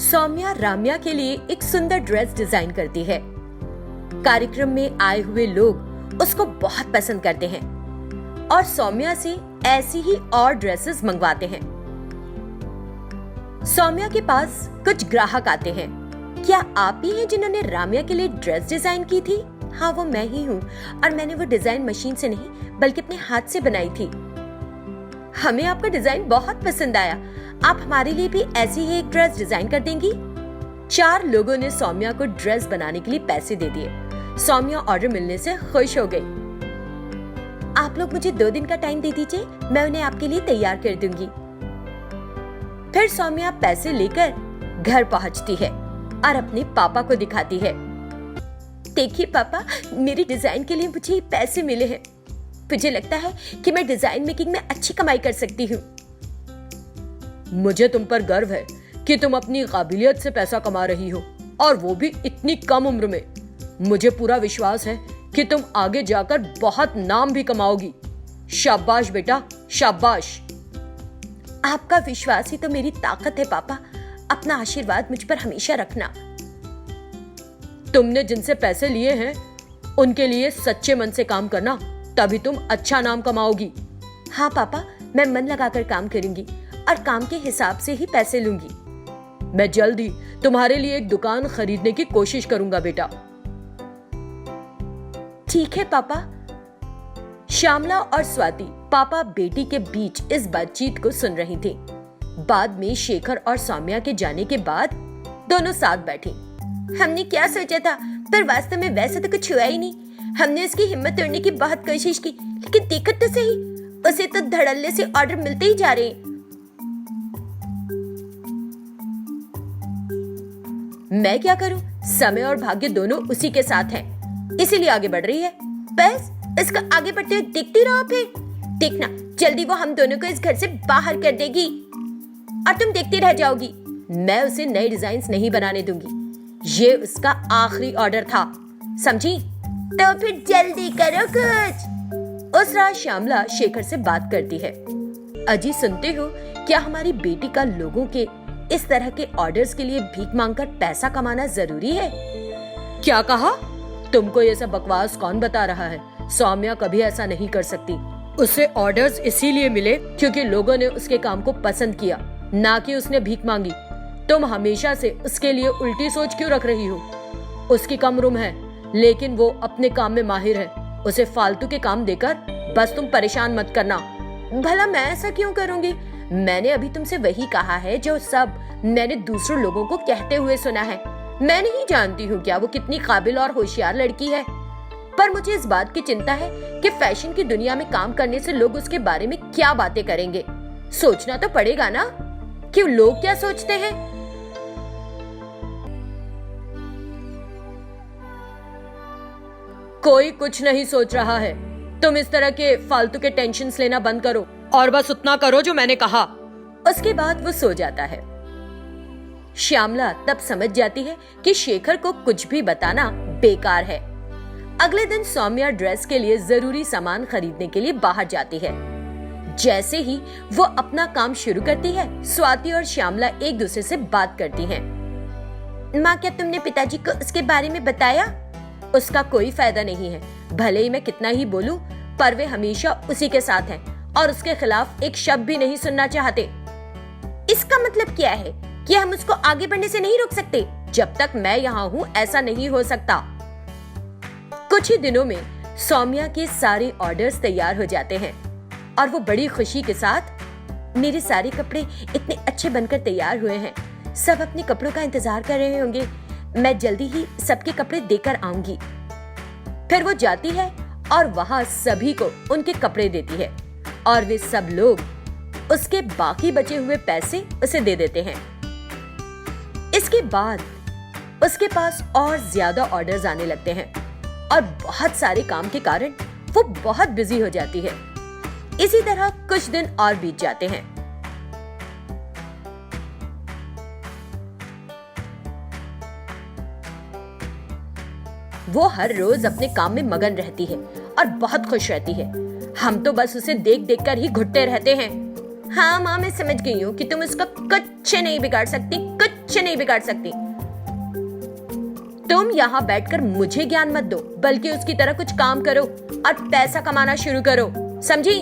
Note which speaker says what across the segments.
Speaker 1: सौम्या राम्या के लिए एक सुंदर ड्रेस डिजाइन करती है। कार्यक्रम में आए हुए लोग उसको बहुत पसंद करते हैं और सौम्या से ऐसी ही और ड्रेसेस मंगवाते हैं। सौम्या के पास कुछ ग्राहक आते हैं। क्या आप ही हैं जिन्होंने राम्या के लिए ड्रेस डिजाइन की थी? हाँ, वो मैं ही हूँ और मैंने वो डिजाइन मशीन से नहीं बल्कि अपने हाथ से बनाई थी। हमें आपका डिजाइन बहुत पसंद आया। आप हमारे लिए भी ऐसी ही एक ड्रेस डिजाइन कर देंगी? 4 लोगों ने सौम्या को ड्रेस बनाने के लिए पैसे दे दिए। सौम्या ऑर्डर मिलने से खुश हो गई। आप लोग मुझे 2 दिन का टाइम दे दीजिए, मैं उन्हें आपके लिए तैयार कर दूंगी। फिर सौम्या पैसे लेकर घर पहुंचती है और अपने पापा को दिखाती है। देखिए पापा, मेरी डिजाइन के लिए मुझे पैसे मिले हैं। मुझे लगता है कि मैं डिजाइन मेकिंग में अच्छी कमाई कर सकती हूँ।
Speaker 2: मुझे तुम पर गर्व है कि तुम अपनी काबिलियत से पैसा कमा रही हो और वो भी इतनी कम उम्र में। मुझे पूरा विश्वास है कि तुम आगे जाकर बहुत नाम भी कमाओगी। शाबाश बेटा, शाबाश।
Speaker 1: आपका विश्वास ही तो मेरी ताकत है पापा। अपना आशीर्वाद मुझ पर हमेशा रखना।
Speaker 2: तुमने जिनसे पैसे लिए हैं उनके लिए सच्चे मन से काम करना, तभी तुम अच्छा नाम कमाओगी।
Speaker 1: हाँ पापा, मैं मन लगाकर काम करूंगी और काम के हिसाब से ही पैसे लूंगी।
Speaker 2: मैं जल्द ही तुम्हारे लिए एक दुकान खरीदने की कोशिश करूंगा बेटा।
Speaker 1: ठीक है पापा। श्यामला और स्वाति पापा बेटी के बीच इस बातचीत को सुन रही थी। बाद में शेखर और सौम्या के जाने के बाद दोनों साथ बैठी। हमने क्या सोचा था, पर वास्तव में वैसा तो कुछ हुआ ही नहीं। हमने उसकी हिम्मत तोड़ने की बहुत कोशिश की, लेकिन देखो तो सही, उसे तो धड़ल्ले से ऑर्डर मिलते ही जा रहे हैं। मैं क्या करूं? समय और भाग्य दोनों उसी के साथ हैं, इसीलिए आगे बढ़ रही है। बस इसका आगे बढ़ते हुए देखती रहो। फिर देखना, जल्दी वो हम दोनों को इस घर से बाहर कर देगी और तुम देखती रह जाओगी। मैं उसे नए डिजाइन्स नहीं बनाने दूंगी। ये उसका आखिरी ऑर्डर था, समझी? तो फिर जल्दी करो कुछ। उस रात श्यामला शेखर से बात करती है। अजी, सुनते हो, क्या हमारी बेटी का लोगों के इस तरह के ऑर्डर्स के लिए भीख मांगकर पैसा कमाना जरूरी है?
Speaker 2: क्या कहा? तुमको ये सब बकवास कौन बता रहा है? सौम्या कभी ऐसा नहीं कर सकती। उसे ऑर्डर्स इसीलिए मिले क्योंकि लोगों ने उसके काम को पसंद किया, ना कि उसने भीख मांगी। तुम हमेशा से उसके लिए उल्टी सोच क्यों रख रही हो? उसकी कम उम्र है, लेकिन वो अपने काम में माहिर है। उसे फालतू के काम देकर बस तुम परेशान मत करना।
Speaker 1: भला मैं ऐसा क्यों करूंगी? मैंने अभी तुमसे वही कहा है जो सब मैंने दूसरों लोगों को कहते हुए सुना है। मैं नहीं जानती हूँ क्या वो कितनी काबिल और होशियार लड़की है, पर मुझे इस बात की चिंता है कि फैशन की दुनिया में काम करने से लोग उसके बारे में क्या बातें करेंगे। सोचना तो पड़ेगा ना कि लोग क्या सोचते हैं।
Speaker 2: कोई कुछ नहीं सोच रहा है। तुम इस तरह के फालतू के टेंशन्स लेना बंद करो और बस उतना करो जो मैंने कहा।
Speaker 1: उसके बाद वो सो जाता है। श्यामला तब समझ जाती है कि शेखर को कुछ भी बताना बेकार है। अगले दिन सौम्या ड्रेस के लिए जरूरी सामान खरीदने के लिए बाहर जाती है। जैसे ही वो अपना काम शुरू करती है, स्वाति और श्यामला एक दूसरे से बात करती हैं। माँ, क्या तुमने पिताजी को उसके बारे में बताया? उसका कोई फायदा नहीं है। भले ही मैं कितना ही बोलूं, पर वे हमेशा उसी के साथ हैं और उसके खिलाफ एक शब्द भी नहीं सुनना चाहते। इसका मतलब क्या है कि हम उसको आगे बढ़ने से नहीं रोक सकते? जब तक मैं यहाँ हूँ ऐसा नहीं हो सकता। कुछ ही दिनों में सौम्या के सारे ऑर्डर्स तैयार हो जाते हैं और वो बड़ी खुशी के साथ, मेरे सारे कपड़े इतने अच्छे बनकर तैयार हुए हैं, सब अपने कपड़ों का इंतजार कर रहे होंगे, मैं जल्दी ही सबके कपड़े देकर आऊंगी। फिर वो जाती है और वहां सभी को उनके कपड़े देती है और वे सब लोग उसके बाकी बचे हुए पैसे उसे दे देते हैं। इसके बाद उसके पास और ज्यादा ऑर्डर्स आने लगते हैं और बहुत सारे काम के कारण वो बहुत बिजी हो जाती है। इसी तरह कुछ दिन और बीत जाते हैं। वो हर रोज अपने काम में मगन रहती है और बहुत खुश रहती है। हम तो बस उसे देख देख कर ही घुटते रहते हैं। हाँ माँ, मैं समझ गई हूँ कि तुम उसका कुछ नहीं बिगाड़ सकती, कुछ नहीं बिगाड़ सकती। तुम यहाँ बैठकर मुझे ज्ञान मत दो, बल्कि उसकी तरह कुछ काम करो और पैसा कमाना शुरू करो, समझी?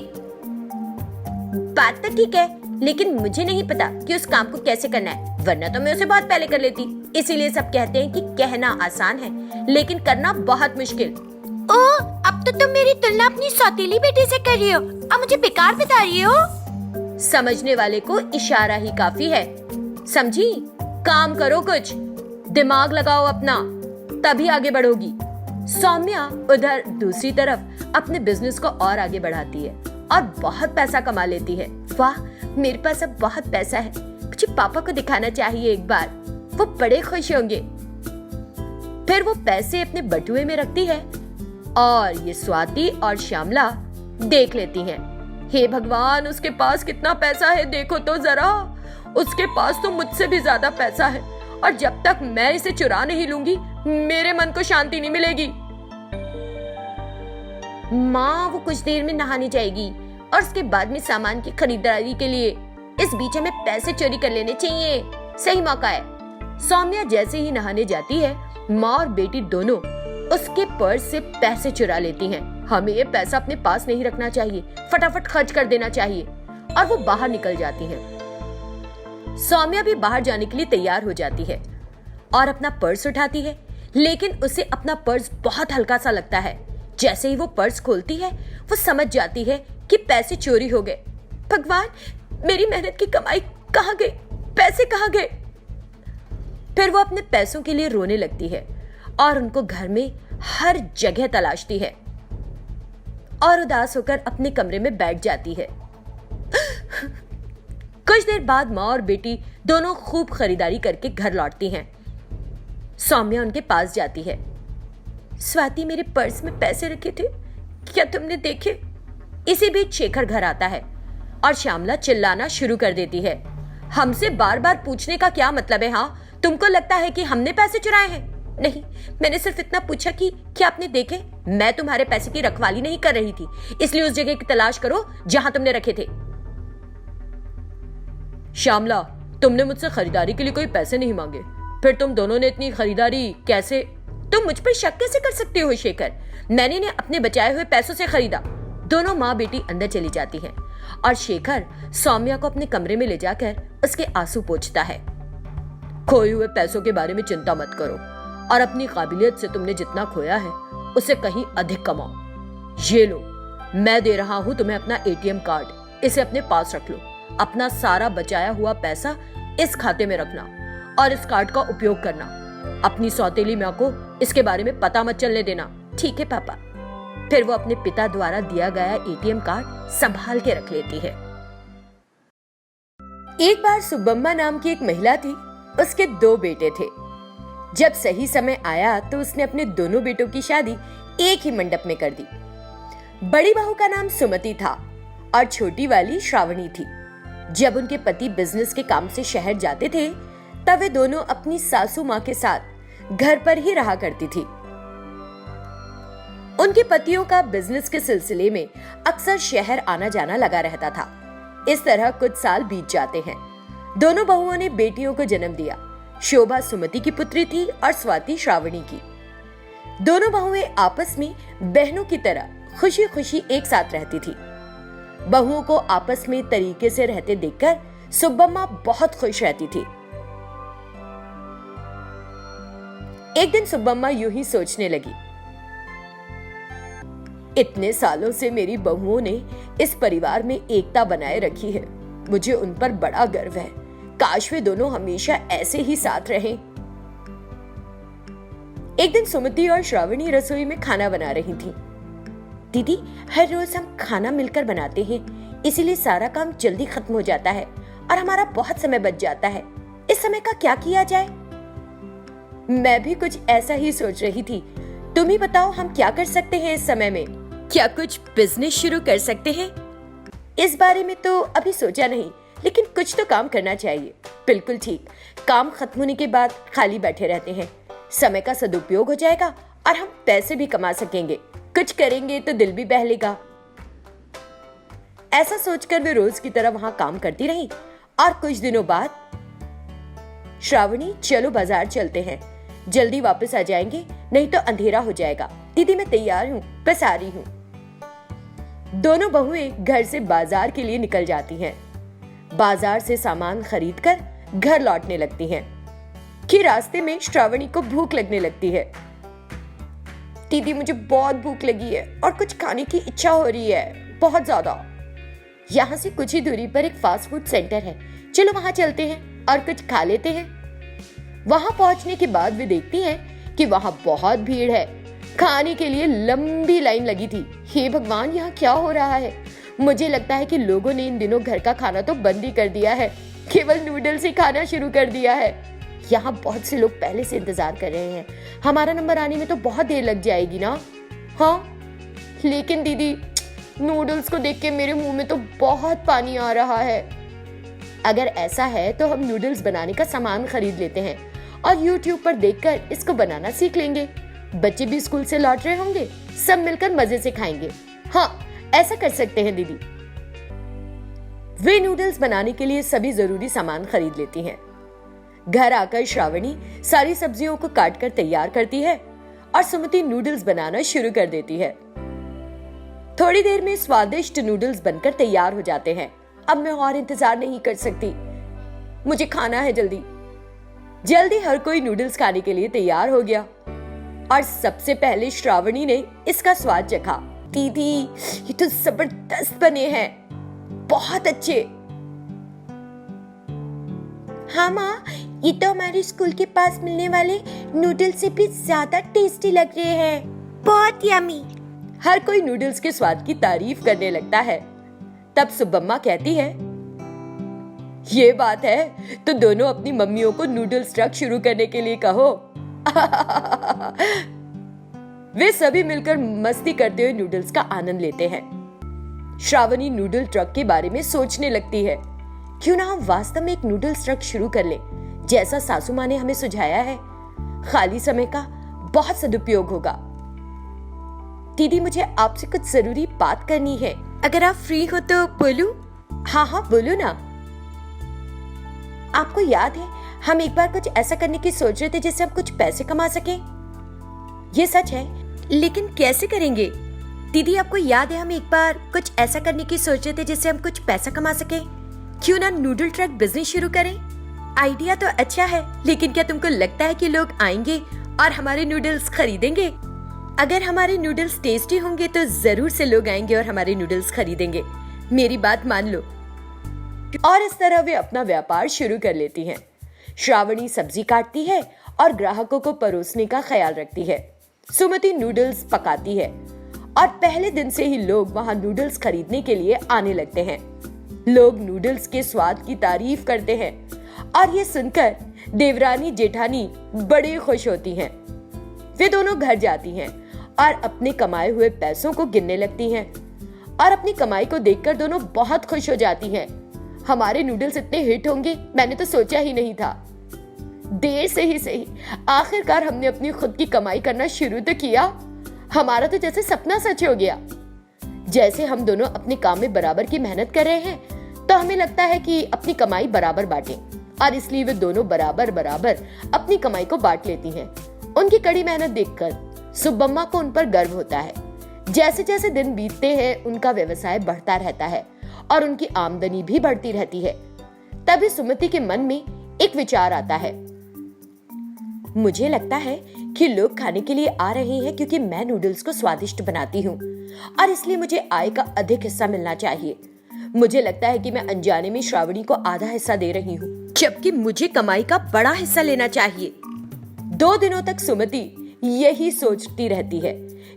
Speaker 1: बात तो ठीक है, लेकिन मुझे नहीं पता कि उस काम को कैसे करना है, वरना तो मैं उसे बहुत पहले कर लेती। इसीलिए सब कहते हैं कि कहना आसान है लेकिन करना बहुत मुश्किल।
Speaker 3: ओह, अब तो तुम मेरी तुलना अपनी सौतेली बेटी से कर रही हो और मुझे बेकार बता रही हो।
Speaker 1: समझने वाले को इशारा ही काफी है, समझी? काम करो, कुछ दिमाग लगाओ अपना, तभी आगे बढ़ोगी। सौम्या उधर दूसरी तरफ अपने बिजनेस को और आगे बढ़ाती है और बहुत पैसा कमा लेती है। वाह, मेरे पास अब बहुत पैसा है, मुझे पापा को दिखाना चाहिए एक बार, वो बड़े खुश होंगे। फिर वो पैसे अपने बटुए में रखती है और ये स्वाति और श्यामला देख लेती हैं। हे भगवान, उसके पास कितना पैसा है देखो तो जरा, उसके पास तो मुझसे भी ज्यादा पैसा है और जब तक मैं इसे चुरा नहीं लूंगी मेरे मन को शांति नहीं मिलेगी। माँ, वो कुछ देर में नहाने जाएगी और उसके बाद में सामान की खरीदारी के लिए, इस बीच हमें पैसे चोरी कर लेने चाहिए, सही मौका है। सौम्या जैसे ही नहाने जाती है, माँ और बेटी दोनों उसके पर्स से पैसे चुरा लेती हैं। हमें ये पैसा अपने पास नहीं रखना चाहिए, फटाफट खर्च कर देना चाहिए, और वो बाहर निकल जाती हैं। सौम्या भी बाहर जाने के लिए तैयार हो जाती है और अपना पर्स उठाती है, लेकिन उसे अपना पर्स बहुत हल्का सा लगता है। जैसे ही वो पर्स खोलती है, वो समझ जाती है कि पैसे चोरी हो गए। भगवान, मेरी मेहनत की कमाई कहाँ गई, पैसे कहाँ गए? फिर वो अपने पैसों के लिए रोने लगती है और उनको घर में हर जगह तलाशती है और उदास होकर अपने कमरे में बैठ जाती है। कुछ देर बाद माँ और बेटी दोनों खूब खरीदारी करके घर लौटती हैं। सौम्या उनके पास जाती है। स्वाति, मेरे पर्स में पैसे रखे थे, क्या तुमने देखे? इसी बीच शेखर घर आता है और श्यामला चिल्लाना शुरू कर देती है। हमसे बार बार पूछने का क्या मतलब है? हाँ, तुमको लगता है कि हमने पैसे चुराए हैं? नहीं, मैंने सिर्फ इतना पूछा कि क्या आपने देखे? मैं तुम्हारे पैसे की रखवाली नहीं कर रही थी, इसलिए उस जगह की तलाश करो जहां तुमने रखे थे। श्यामला, तुमने मुझसे खरीदारी के लिए कोई पैसे नहीं मांगे, फिर तुम दोनों ने इतनी खरीदारी कैसे? तुम मुझ पर शक कैसे कर सकते हो शेखर? मैंने इन्हें अपने बचाए हुए पैसों से खरीदा। दोनों माँ बेटी अंदर चली जाती हैं और शेखर सौम्या को अपने कमरे में ले जाकर उसके आंसू पोंछता है। खोए हुए पैसों के बारे में चिंता मत करो और अपनी काबिलियत से तुमने जितना खोया है उससे कहीं अधिक कमाओ। ये लो, मैं दे रहा हूं तुम्हें अपना एटीएम कार्ड, इसे अपने पास रख लो। अपना सारा बचाया हुआ पैसा इस खाते में रखना और इस कार्ड का उपयोग करना। अपनी सौतेली माँ को इसके बारे में पता मत चलने देना, ठीक है पापा? फिर वो अपने पिता द्वारा दिया गया एटीएम कार्ड संभाल के रख लेती है। एक बार सुब्बम्मा नाम की एक महिला थी, उसके 2 बेटे थे। जब सही समय आया तो उसने अपने दोनों बेटों की शादी एक ही मंडप में कर दी। बड़ी बहू का नाम सुमति था और छोटी वाली श्रावणी थी। जब उनके पति बिजनेस के काम से शहर जाते थे तब वे दोनों अपनी सासू माँ के साथ घर पर ही रहा करती थी। उनके पतियों का बिजनेस के सिलसिले में अक्सर शहर आना जाना लगा रहता था। इस तरह कुछ साल बीत जाते हैं। दोनों बहुओं ने बेटियों को जन्म दिया। शोभा सुमति की पुत्री थी और स्वाति श्रावणी की। दोनों बहुएं आपस में बहनों की तरह खुशी खुशी एक साथ रहती थी। बहुओं को आपस में तरीके से रहते देखकर सुब्बम्मा बहुत खुश रहती थी। एक दिन सुब्बम्मा यूं ही सोचने लगी, इतने सालों से मेरी बहुओं ने इस परिवार में एकता बनाए रखी है, मुझे उन पर बड़ा गर्व है। काश वे दोनों हमेशा ऐसे ही साथ रहें। एक दिन सुमति और श्रावणी रसोई में खाना बना रही थी। दीदी, हर रोज हम खाना मिलकर बनाते हैं, इसीलिए सारा काम जल्दी खत्म हो जाता है और हमारा बहुत समय बच जाता है। इस समय का क्या किया जाए? मैं भी कुछ ऐसा ही सोच रही थी। तुम ही बताओ, हम क्या कर सकते हैं इस समय में? क्या कुछ बिजनेस शुरू कर सकते हैं? इस बारे में तो अभी सोचा नहीं, लेकिन कुछ तो काम करना चाहिए। बिल्कुल ठीक, काम खत्म होने के बाद खाली बैठे रहते हैं, समय का सदुपयोग हो जाएगा और हम पैसे भी कमा सकेंगे। कुछ करेंगे तो दिल भी बहलेगा। ऐसा सोचकर वे रोज की तरह वहां काम करती रही और कुछ दिनों बाद श्रावणी चलो बाजार चलते हैं, जल्दी वापस आ जाएंगे, नहीं तो अंधेरा हो जाएगा। दीदी मैं तैयार हूँ, बस आ रही हूँ। दोनों बहुएं घर से बाजार के लिए निकल जाती हैं। बाजार से सामान खरीदकर घर लौटने लगती हैं कि रास्ते में श्रावणी को भूख लगने लगती है। दीदी मुझे बहुत भूख लगी है और कुछ खाने की इच्छा हो रही है, बहुत ज्यादा। यहाँ से कुछ ही दूरी पर एक फास्ट फूड सेंटर है, चलो वहां चलते हैं और कुछ खा लेते हैं। वहां पहुंचने के बाद वे देखती हैं कि वहां बहुत भीड़ है, खाने के लिए लंबी लाइन लगी थी। हे भगवान, यहाँ क्या हो रहा है? मुझे लगता है कि लोगों ने इन दिनों घर का खाना तो बंद ही कर दिया है, केवल नूडल्स ही खाना शुरू कर दिया है। यहाँ बहुत से लोग पहले से इंतजार कर रहे हैं, हमारा नंबर आने में तो बहुत देर लग जाएगी ना। हाँ, लेकिन दीदी नूडल्स को देख के मेरे मुंह में तो बहुत पानी आ रहा है। अगर ऐसा है तो हम नूडल्स बनाने का सामान खरीद लेते हैं और YouTube पर देखकर इसको बनाना सीख लेंगे। बच्चे भी स्कूल से लौट रहे होंगे, सब मिलकर मजे से खाएंगे। हाँ, ऐसा कर सकते हैं दीदी। वे नूडल्स बनाने के लिए सभी जरूरी सामान खरीद लेती हैं। घर आकर श्रावणी सारी सब्जियों को काटकर तैयार करती है और सुमति नूडल्स बनाना शुरू कर देती है। थोड़ी देर में स्वादिष्ट नूडल्स बनकर तैयार हो जाते हैं। अब मैं और इंतजार नहीं कर सकती, मुझे खाना है जल्दी। जल्दी हर कोई नूडल्स खाने के लिए तैयार हो गया और सबसे पहले श्रावणी ने इसका स्वाद चखा। दीदी ये तो जबरदस्त बने हैं, बहुत अच्छे। हाँ माँ, ये तो हमारे स्कूल के पास मिलने वाले नूडल्स से भी ज्यादा टेस्टी लग रहे हैं, बहुत यमी। हर कोई नूडल्स के स्वाद की तारीफ करने लगता है। तब सुब्बम्मा कहती है, ये बात है तो दोनों अपनी मम्मियों को नूडल्स ट्रक शुरू करने के लिए कहो। वे सभी मिलकर मस्ती करते हुए नूडल्स का आनंद लेते हैं। श्रावणी नूडल ट्रक के बारे में सोचने लगती है, क्यों ना हम वास्तव में एक नूडल्स ट्रक शुरू कर ले, जैसा सासू माँ ने हमें सुझाया है। खाली समय का बहुत सदुपयोग होगा। दीदी मुझे आपसे कुछ जरूरी बात करनी है, अगर आप फ्री हो तो बोलूं? हाँ हाँ बोलो ना। आपको याद है हम एक बार कुछ ऐसा करने की सोच रहे थे जिससे हम कुछ पैसे कमा सकें? ये सच है, लेकिन कैसे करेंगे? दीदी आपको याद है हम एक बार कुछ ऐसा करने की सोच रहे थे जिससे हम कुछ पैसा कमा सकें? क्यों ना नूडल ट्रक बिजनेस शुरू करें? आइडिया तो अच्छा है, लेकिन क्या तुमको लगता है कि लोग आएंगे और हमारे नूडल्स खरीदेंगे? अगर हमारे नूडल्स टेस्टी होंगे तो जरूर से लोग आएंगे और हमारे नूडल्स खरीदेंगे, मेरी बात मान लो। और इस तरह वे अपना व्यापार शुरू कर लेती हैं। श्रावणी सब्जी काटती है और ग्राहकों को परोसने का ख्याल रखती है। सुमति नूडल्स पकाती है और पहले दिन से ही लोग वहां नूडल्स खरीदने के लिए आने लगते हैं। लोग नूडल्स के स्वाद की तारीफ करते हैं और ये सुनकर देवरानी जेठानी बड़ी खुश होती हैं। वे दोनों घर जाती हैं और अपने कमाए हुए पैसों को गिनने लगती हैं और अपनी कमाई को देखकर दोनों बहुत खुश हो जाती हैं। हमारे नूडल्स इतने हिट होंगे मैंने तो सोचा ही नहीं था। देर से ही सही, आखिरकार हमने अपनी खुद की कमाई करना शुरू तो किया। हमारा तो जैसे सपना सच हो गया। जैसे हम दोनों अपने काम में बराबर की मेहनत कर रहे हैं तो हमें लगता है कि अपनी कमाई बराबर बांटें, और इसलिए वे दोनों बराबर बराबर अपनी कमाई को बांट लेती हैं। उनकी कड़ी मेहनत देखकर सुब्बम्मा को उन पर गर्व होता है। जैसे जैसे दिन बीतते हैं उनका व्यवसाय बढ़ता रहता है और उनकी आमदनी भी बढ़ती रहती है। तभी सुमति के मन में एक विचार आता है, मुझे लगता है कि लोग खाने के लिए आ रहे हैं क्योंकि मैं नूडल्स को स्वादिष्ट बनाती हूँ और इसलिए मुझे आय का अधिक हिस्सा मिलना चाहिए। मुझे लगता है कि मैं अनजाने में श्रावणी को आधा हिस्सा दे रही हूँ, जबकि मुझे कमाई का बड़ा हिस्सा लेना चाहिए। 2 दिनों तक सुमति यही सोचती रहती है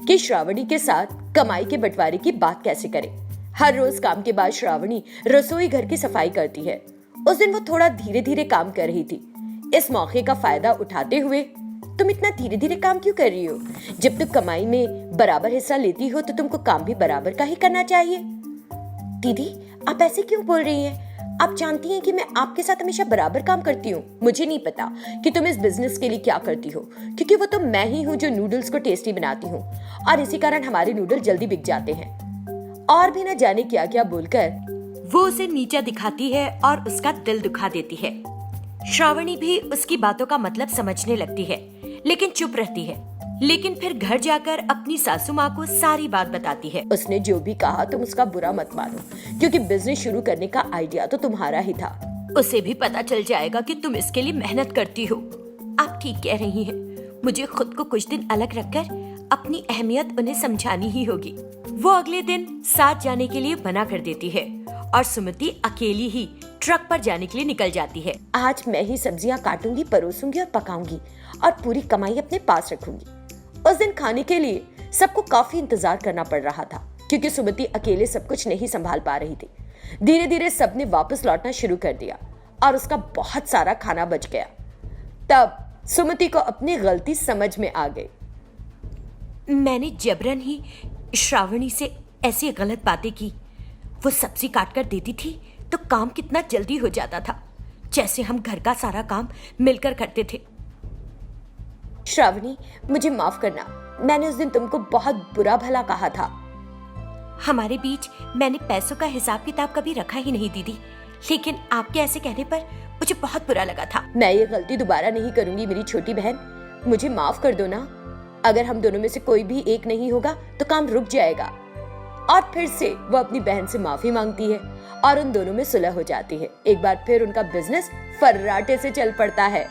Speaker 1: कि श्रावणी के साथ कमाई के बंटवारे की बात कैसे करे। हर रोज काम के बाद श्रावणी रसोई घर की सफाई करती है। उस दिन वो थोड़ा धीरे धीरे काम कर रही थी। इस मौके का फायदा उठाते हुए, तुम इतना धीरे धीरे काम क्यों कर रही हो? जब तुम कमाई में बराबर हिस्सा लेती हो तो तुमको काम भी बराबर का ही करना चाहिए। दीदी आप ऐसे क्यों बोल रही हैं? आप जानती हैं कि मैं आपके साथ हमेशा बराबर काम करती हूँ। मुझे नहीं पता कि तुम इस बिजनेस के लिए क्या करती हो, क्योंकि वो तो मैं ही हूँ जो नूडल्स को टेस्टी बनाती हूँ और इसी कारण हमारे नूडल जल्दी बिक जाते हैं। और भी न जाने क्या क्या बोलकर वो उसे नीचा दिखाती है और उसका दिल दुखा देती है। श्रावणी भी उसकी बातों का मतलब समझने लगती है, लेकिन चुप रहती है। लेकिन फिर घर जाकर अपनी सासू माँ को सारी बात बताती है।
Speaker 2: उसने जो भी कहा तुम उसका बुरा मत मानो, क्योंकि बिजनेस शुरू करने का आइडिया तो तुम्हारा ही था।
Speaker 1: उसे भी पता चल जाएगा कि तुम इसके लिए मेहनत करती हो। आप ठीक कह रही हैं। मुझे खुद को कुछ दिन अलग रखकर अपनी अहमियत उन्हें समझानी ही होगी। वो अगले दिन साथ जाने के लिए मना कर देती है और सुमति अकेली ही ट्रक पर जाने के लिए निकल जाती है।
Speaker 2: आज मैं ही सब्जियां काटूंगी, परोसूंगी और पकाऊंगी और पूरी कमाई अपने पास रखूंगी। उस दिन खाने के लिए सबको काफी इंतजार करना पड़ रहा था, क्योंकि सुमति अकेले सब कुछ नहीं संभाल पा रही थी। धीरे धीरे सबने वापस लौटना शुरू कर दिया और उसका बहुत सारा खाना बच गया। तब सुमति को अपनी गलती समझ में आ गई।
Speaker 1: मैंने जबरन ही श्रावणी से ऐसी गलत बातें की। वो सब्जी काट कर देती थी तो काम कितना जल्दी हो जाता था, जैसे हम घर का सारा काम मिलकर करते थे।
Speaker 2: श्रावणी, मुझे माफ करना, मैंने उस दिन तुमको बहुत बुरा भला कहा था।
Speaker 1: हमारे बीच मैंने पैसों का हिसाब किताब कभी रखा ही नहीं दीदी, लेकिन आपके ऐसे कहने पर मुझे बहुत बुरा लगा था।
Speaker 2: मैं ये गलती दोबारा नहीं करूंगी मेरी छोटी बहन, मुझे माफ कर दो ना। अगर हम दोनों में से कोई भी एक नहीं होगा तो काम रुक जाएगा। और फिर से वो अपनी बहन से माफी मांगती है और उन दोनों में सुलह हो जाती है। एक बार फिर उनका बिजनेस फर्राटे से चल पड़ता है।